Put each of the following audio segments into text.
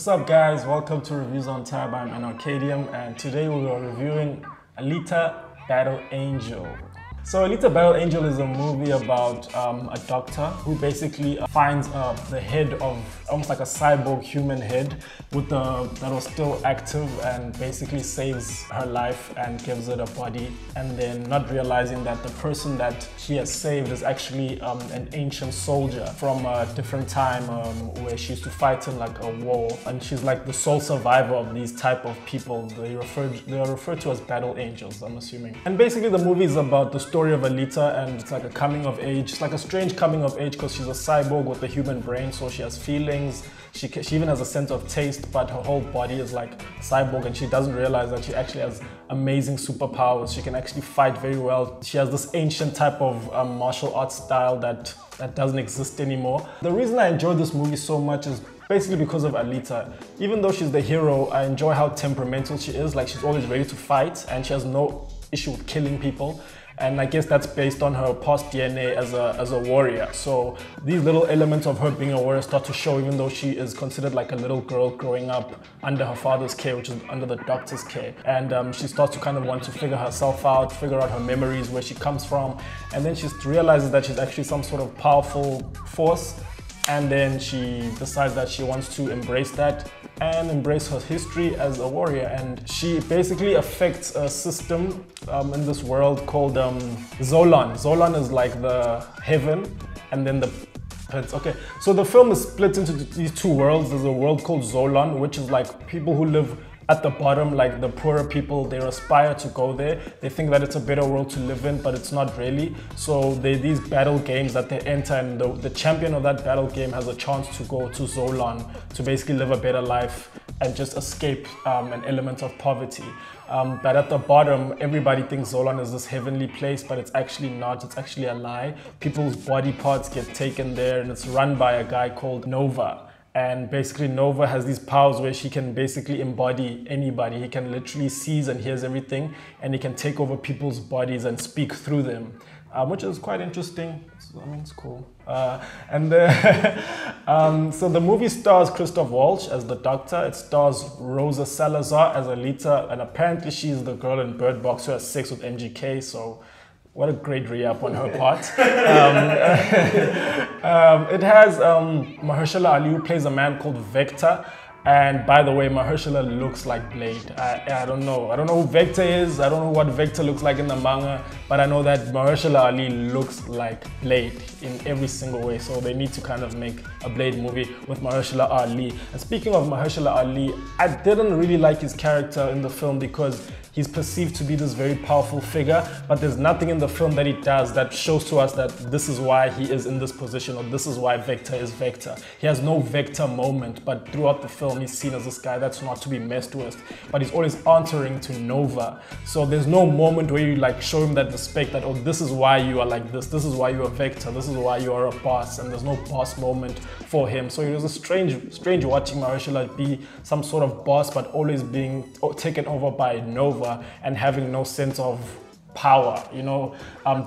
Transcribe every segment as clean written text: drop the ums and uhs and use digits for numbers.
What's up guys, welcome to Reviews on Tab. I'm an Arcadium and today we are reviewing Alita Battle Angel. So Alita Battle Angel is a movie about a doctor who basically finds the head of almost like a cyborg human head that was still active and basically saves her life and gives it a body, and then not realizing that the person that she has saved is actually an ancient soldier from a different time where she used to fight in like a war, and she's like the sole survivor of these type of people. They are referred to as battle angels, I'm assuming. And basically the movie is about the story of Alita, and it's like a coming of age. It's like a strange coming of age because she's a cyborg with a human brain, so she has feelings. She even has a sense of taste, but her whole body is like cyborg, and she doesn't realize that she actually has amazing superpowers. She can actually fight very well. She has this ancient type of martial arts style that doesn't exist anymore. The reason I enjoyed this movie so much is basically because of Alita. Even though she's the hero, I enjoy how temperamental she is. Like, she's always ready to fight and she has no issue with killing people. And I guess that's based on her past DNA as a warrior. So these little elements of her being a warrior start to show, even though she is considered like a little girl growing up under her father's care, which is under the doctor's care. And she starts to kind of want to figure herself out, figure out her memories, where she comes from. And then she realizes that she's actually some sort of powerful force. And then she decides that she wants to embrace that and embrace her history as a warrior. And she basically affects a system in this world called Zolan. Zolan is like the heaven, and then okay, so the film is split into these two worlds. There's a world called Zolan, which is like people who live at the bottom, like the poorer people. They aspire to go there. They think that it's a better world to live in, but it's not really. So these battle games that they enter, and the champion of that battle game has a chance to go to Zolan to basically live a better life and just escape an element of poverty. But at the bottom, everybody thinks Zolan is this heavenly place, but it's actually not. It's actually a lie. People's body parts get taken there, and it's run by a guy called Nova. And basically Nova has these powers where she can basically embody anybody. He can literally sees and hears everything, and he can take over people's bodies and speak through them, which is quite interesting. I mean, it's cool. So the movie stars Christoph Waltz as the Doctor. It stars Rosa Salazar as Alita, and apparently she's the girl in Bird Box who has sex with MGK, so what a great re-up on her part. It has Mahershala Ali, who plays a man called Vector. And by the way, Mahershala looks like Blade. I don't know who Vector is. I don't know what Vector looks like in the manga, but I know that Mahershala Ali looks like Blade in every single way. So they need to kind of make a Blade movie with Mahershala Ali. And speaking of Mahershala Ali, I didn't really like his character in the film because he's perceived to be this very powerful figure, but there's nothing in the film that he does that shows to us that this is why he is in this position, or this is why Vector is Vector. He has no Vector moment, but throughout the film he's seen as this guy that's not to be messed with, but he's always answering to Nova. So there's no moment where you like show him that respect, that, oh, this is why you are like this is why you are Vector, this is why you are a boss, and there's no boss moment for him. So it was a strange watching Mahershala be some sort of boss, but always being taken over by Nova and having no sense of power, you know,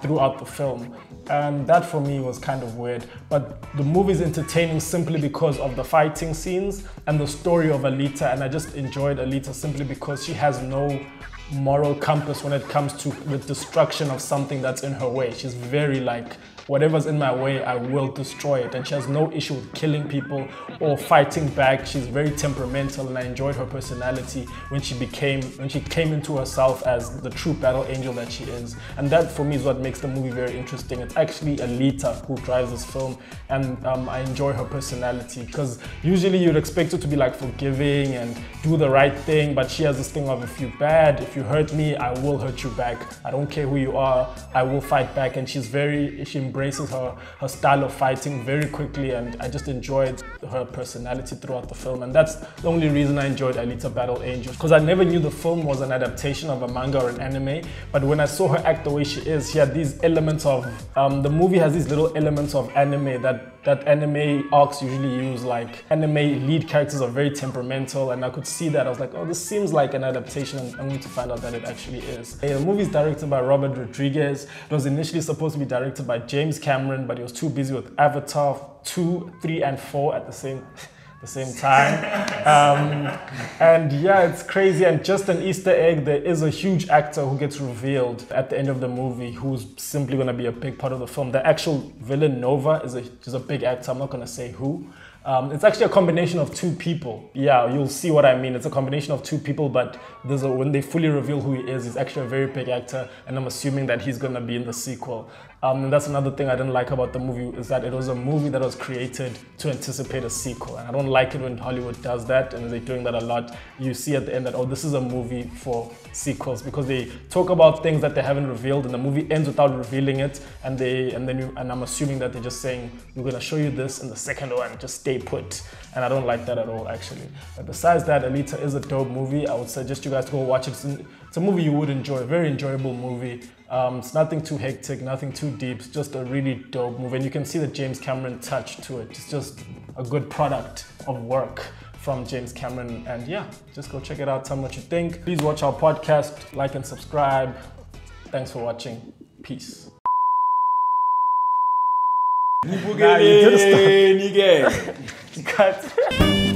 throughout the film. And that for me was kind of weird. But the movie is entertaining simply because of the fighting scenes and the story of Alita, and I just enjoyed Alita simply because she has no moral compass when it comes to the destruction of something that's in her way. She's very like, whatever's in my way, I will destroy it. And she has no issue with killing people or fighting back. She's very temperamental, and I enjoyed her personality when she came into herself as the true battle angel that she is. And that for me is what makes the movie very interesting. It's actually Alita who drives this film, and I enjoy her personality, because usually you'd expect her to be like forgiving and do the right thing, but she has this thing of, if you're bad, if you hurt me, I will hurt you back. I don't care who you are, I will fight back. And she embraces her style of fighting very quickly, and I just enjoyed her personality throughout the film. And that's the only reason I enjoyed Alita Battle Angel, because I never knew the film was an adaptation of a manga or an anime. But when I saw her act the way she is, she had these elements of the movie has these little elements of anime that anime arcs usually use. Like, anime lead characters are very temperamental, and I could see that. I was like, oh, this seems like an adaptation, and I'm going to find out that it actually is. The movie is directed by Robert Rodriguez. It was initially supposed to be directed by James Cameron, but he was too busy with Avatar 2, 3, and 4 at the same the same time. And yeah, it's crazy. And just an Easter egg, there is a huge actor who gets revealed at the end of the movie who's simply going to be a big part of the film. The actual villain, Nova, is a big actor. I'm not going to say who. It's actually a combination of two people. Yeah, you'll see what I mean. It's a combination of two people, but when they fully reveal who he is, he's actually a very big actor, and I'm assuming that he's gonna be in the sequel. And that's another thing I didn't like about the movie, is that it was a movie that was created to anticipate a sequel. And I don't like it when Hollywood does that, and they're doing that a lot. You see at the end that, oh, this is a movie for sequels, because they talk about things that they haven't revealed, and the movie ends without revealing it, and I'm assuming that they're just saying, we're gonna show you this in the second one, just stay put. And I don't like that at all, actually. But besides that, Alita is a dope movie. I would suggest you guys to go watch it. It's a movie you would enjoy, a very enjoyable movie. It's nothing too hectic, nothing too deep. It's just a really dope movie, and you can see the James Cameron touch to it. It's just a good product of work from James Cameron. And yeah, just go check it out, tell me what you think. Please watch our podcast, like and subscribe. Thanks for watching. Peace. Nah, you did stop. Cut.